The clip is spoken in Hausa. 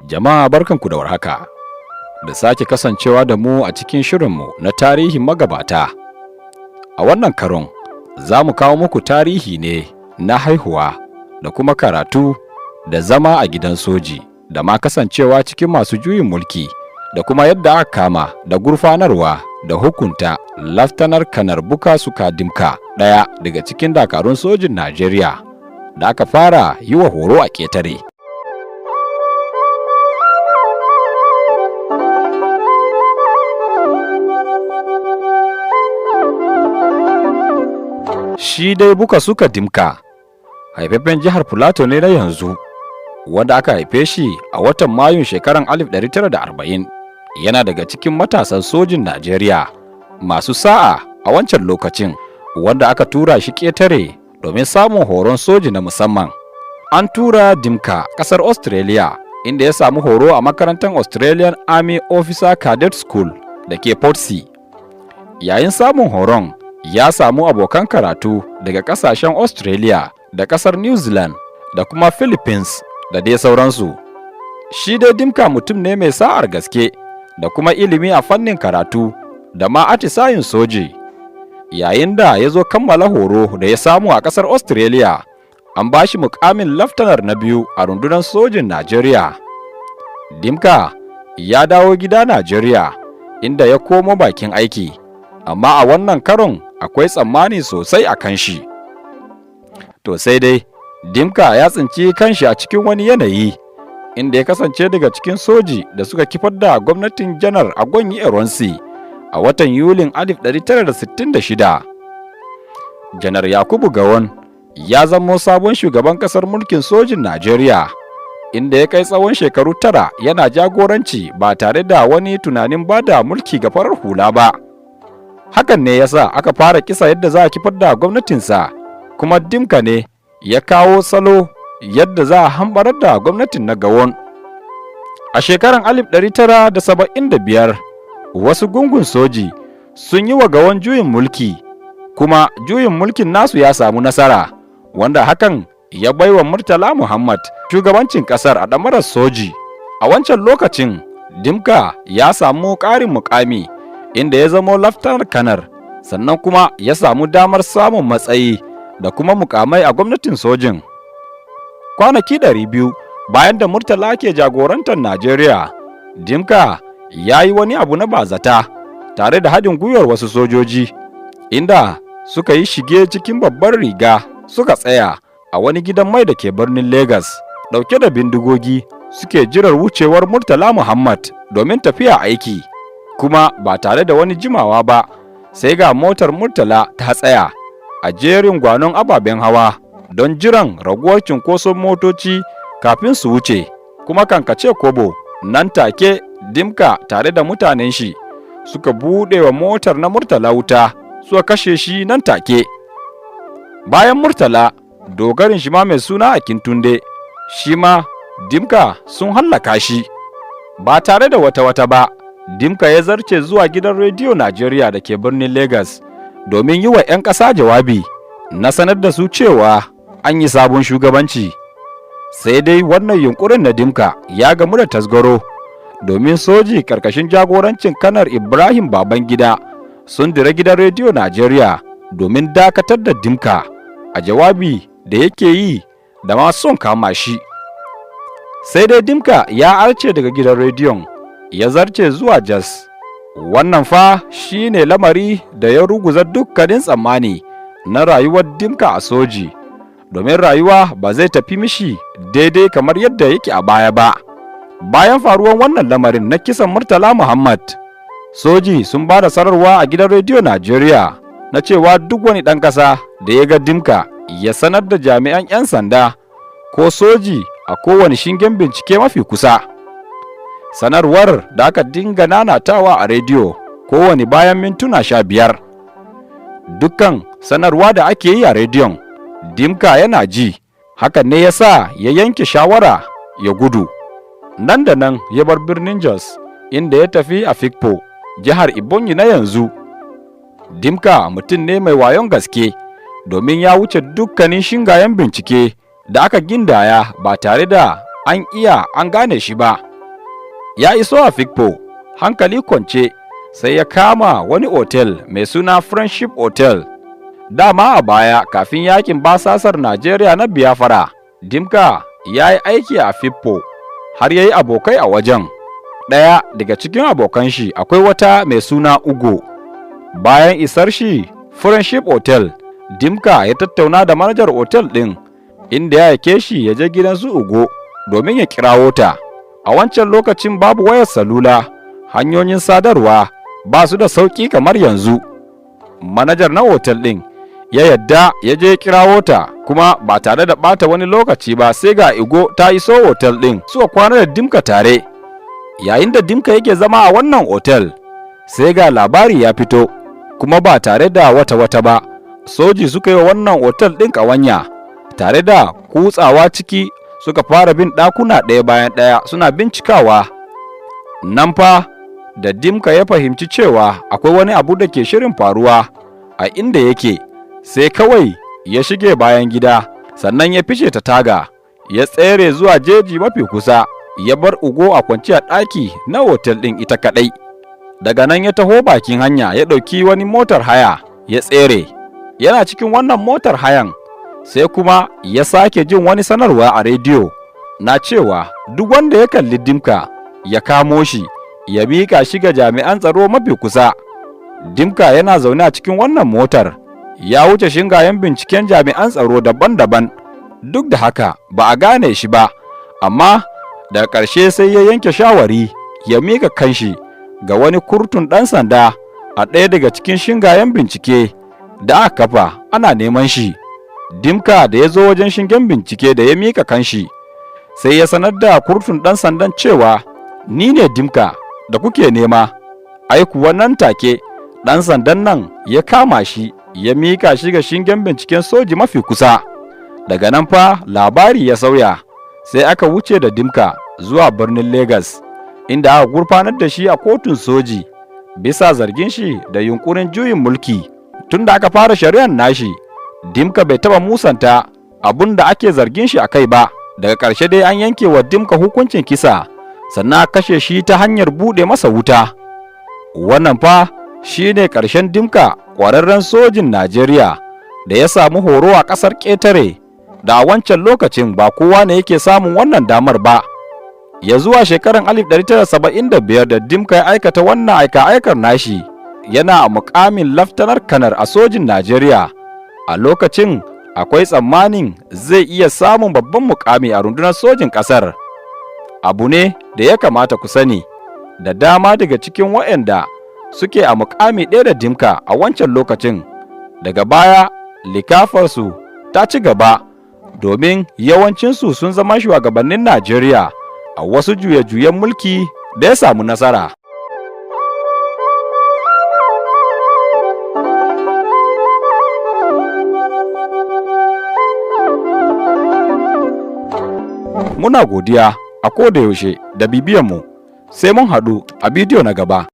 Jama'a barkanku da warhaka, da sake kasancewa da mu a cikin shirinmu na tarihin magabata. A wannan karon, za mu kawo muku tarihi ne na haihuwa da kuma karatu da zama a gidan soji, da ma kasancewa cikin masu juyin mulki, da kuma yadda aka kama da gurfanarwa da hukunta Laftanar Kanar Bukka Dimka, ɗaya daga cikin dakarun sojin Najeriya, da aka fara yi wa horo a ƙetare. Shi dai Bukka Dimka haifaffen jihar Filato ne na yanzu, wanda aka haife shi a watan Mayun shekarar 1940. Yana daga cikin matasan sojin Najeriya masu sa'a a wancan lokacin, wanda aka tura shi ƙetare domin samun horon soji na musamman. An tura Dimka ƙasar Australia, inda ya samu horo a makarantar Australian Army Officer Cadet School da ke Portsea. Yayin samun horon, ya samu abokan karatu daga ƙasashen Australia da ƙasar New Zealand da kuma Philippines da dai sauransu. Shi dai Dimka mutum ne mai sa'ar gaske da kuma ilimi a fannin karatu da ma atisayin soji. Yayin da ya zo kammala horo da ya samu a ƙasar Australia, an ba shi mukamin laftanar na biyu a rundunar sojin Najeriya. Dimka ya dawo gida Najeriya, inda ya komo bakin aiki, amma a wannan karon akwai tsammani sosai a kan shi. To sai dai, Dimka ya tsinci kanshi a cikin wani yanayi, inda ya kasance daga cikin soji da suka kifar da gwamnatin Janar Agonyi Ironsi a watan Yulin 1966. Janar Yakubu Gowon ya zamo sabon shugaban ƙasar mulkin sojin Najeriya, inda ya kai tsawon shekaru 9 yana jagoranci ba tare da wani tunanin bada mulki ga farar hula ba. Hakan ne yasa aka fara kisa yadda za a kifar da gwamnatinsa, kuma Dimka ne ya kawo salo yadda za a hambarar da gwamnatin na Gowon. A shekarar 1975, wasu gungun soji sun yi wa Gowon juyin mulki, kuma juyin mulkin nasu ya samu nasara, wanda hakan ya baiwa Murtala Muhammad shugabancin ƙasar a ɗamarar soji. A wancan lokacin, Dimka ya samu ƙarin mukami, inda ya zamo Laftanar Kanar, sannan kuma ya samu damar samun matsayi da kuma mukamai a gwamnatin sojin. Kwanaki 200 bayan da Murtala ke jagorantar Najeriya, Dimka ya yi wani abu na bazata tare da haɗin gwiwar wasu sojoji, inda suka yi shige cikin babbar riga suka tsaya a wani gidan mai da ke birnin Legas, ɗauke da bindigogi suke jirar wucewar Murtala Muhammad domin tafiya aiki. Kuma ba tare da wani jimawa ba, sai ga motar Murtala ta tsaya a jerin gwanon ababen hawa don jiran raguwar cunkoson motoci kafin su wuce, kuma kankace kobo nan take Dimka tare da mutanen shi suka buɗe wa motar na Murtala wuta, suka kashe shi nan take. Bayan Murtala, dogarin shi ma mai suna Akintunde, shi ma Dimka sun hallaka shi. Ba tare da wata ba, Dimka ya zarce zuwa gidan rediyo Najeriya da ke birnin Legas domin yi wa 'yan ƙasa jawabi na sanar da su cewa an yi sabon shugabanci. Sai dai wannan yunkurin na Dimka ya gamu da tasgaro, domin soji ƙarƙashin jagorancin Kanar Ibrahim Babangida sun dira gidan rediyo Najeriya domin dakatar da Dimka a jawabi da yake yi da ma son kama shi. Sai dai Dimka ya arce daga gidan rediyon, ya zarce zuwa Jos. Wannan fa shi ne lamari da ya ruguza dukkanin tsammani na rayuwar Dimka a soji, domin rayuwa ba zai tafi mishi daidai kamar yadda yake a baya ba. Bayan faruwar wannan lamarin na kisan Murtala Muhammad, soji sun ba da sanarwa a gidan rediyo Najeriya na cewa duk wani ɗan ƙasa da ya ga Dimka ya sanar da jami'an 'yan sanda ko soji a kowane shingen bincike mafi kusa. Sanarwar da aka dinga nanatawa a rediyo kowane bayan mintuna 15. Dukkan sanarwa da ake yi a rediyon, Dimka yana ji, hakan ne ya sa ya yanke shawara ya gudu. Nan da nan ya bar birnin Jos, inda ya tafi Afikpo, jihar Ebonyi na yanzu. Dimka mutum ne mai wayon gaske, domin ya wuce dukkanin shingayen bincike da aka gindaya ba tare da an gane shi ba. Ya iso Afikpo, hankali kwance, sai ya kama wani otel mai suna Friendship Hotel. Dama a baya kafin yakin basasar Najeriya na Biafra, Dimka ya yi aiki a Afikpo har ya yi abokai a wajen. Ɗaya daga cikin abokan shi akwai wata mai suna Ugo. Bayan isar shi Friendship Hotel, Dimka ya tattauna da manajar otel ɗin, inda ya aike shi ya je gidan su Ugo domin ya kirawo ta. A wancan lokacin babu wayar salula, hanyoyin sadarwa ba su da sauƙi kamar yanzu. Manajar na otel ɗin ya yadda ya je kirawo ta, kuma ba tare da ɓata wani lokaci ba sai ga Ugo ta iso otel ɗin, suka kwana da Dimka tare. Yayin da Dimka yake zama a wannan otel, sai ga labari ya fito, kuma ba tare da wata ba. Soji suka yi wa wannan otel ɗin ƙawanya, tare da kutsawa ciki suka fara bin ɗakuna ɗaya bayan ɗaya suna bincikawa. Nan fa da Dimka ya fahimci cewa akwai wani abu da ke shirin faruwa a inda yake, sai kawai ya shige bayan gida, sannan ya fice ta taga, ya tsere zuwa jeji mafi kusa, ya bar Ugo a kwanciyar ɗaki na otel ɗin ita kaɗai. Daga nan ya taho bakin hanya ya ɗauki wani motar haya ya tsere. Yana cikin wannan motar hayan sai kuma ya sake jin wani sanarwa a rediyo na cewa duk wanda ya kalli Dimka ya kamo shi ya miƙa shi ga jami'an tsaro mafi kusa. Dimka yana zaune a cikin wannan motar, ya wuce shingayen binciken jami'an tsaro daban-daban. Duk da haka ba a gane shi ba, amma daga ƙarshe sai ya yanke shawari ya miƙa kanshi ga wani kurtun ɗan sanda a ɗaya daga cikin shingayen bincike da aka kafa ana neman shi. Dimka da ya zo wajen shingen bincike da ya mika kanshi, sai ya sanar da kurtun ɗan sandan cewa ni ne Dimka da kuke nema. Ai kuwa nan take ɗan sandan nan ya kama shi ya mika shi ga shingen binciken soji mafi kusa. Daga nan fa labari ya sauya, sai aka wuce da Dimka zuwa birnin Legas, inda aka gurfanar da shi a kotun soji bisa zargin shi da yunkurin juyin mulki. Tun da aka fara shari'ar nashi, Dimka bai taba musanta abun da ake zargin shi a kai ba. Daga ƙarshe dai an yanke wa Dimka hukuncin kisa, sannan kashe shi ta hanyar buɗe masa wuta. Wannan fa shi ne ƙarshen Dimka, ƙwararren sojin Najeriya da ya samu horo a ƙasar ƙetare, da a wancan lokacin ba kowa ne yake samun wannan damar ba. Ya zuwa shekarar 1975 da Dimka ya aikata wannan aika-aikar nashi, yana a mukamin laftanar kanar a sojin Najeriya. A lokacin akwai tsammanin zai iya samun babban mukami a rundunar sojin ƙasar. Abu ne da ya kamata ku sani, da dama daga cikin waɗanda suke a mukami ɗaya da Dimka a wancan lokacin, daga baya likafarsu ta ci gaba, domin yawancinsu sun zama shugabannin Najeriya a wasu juye-juyen mulki da ya samu nasara. Muna godiya a koda yaushe da bibiyanmu, sai mun haɗu a bidiyo na gaba.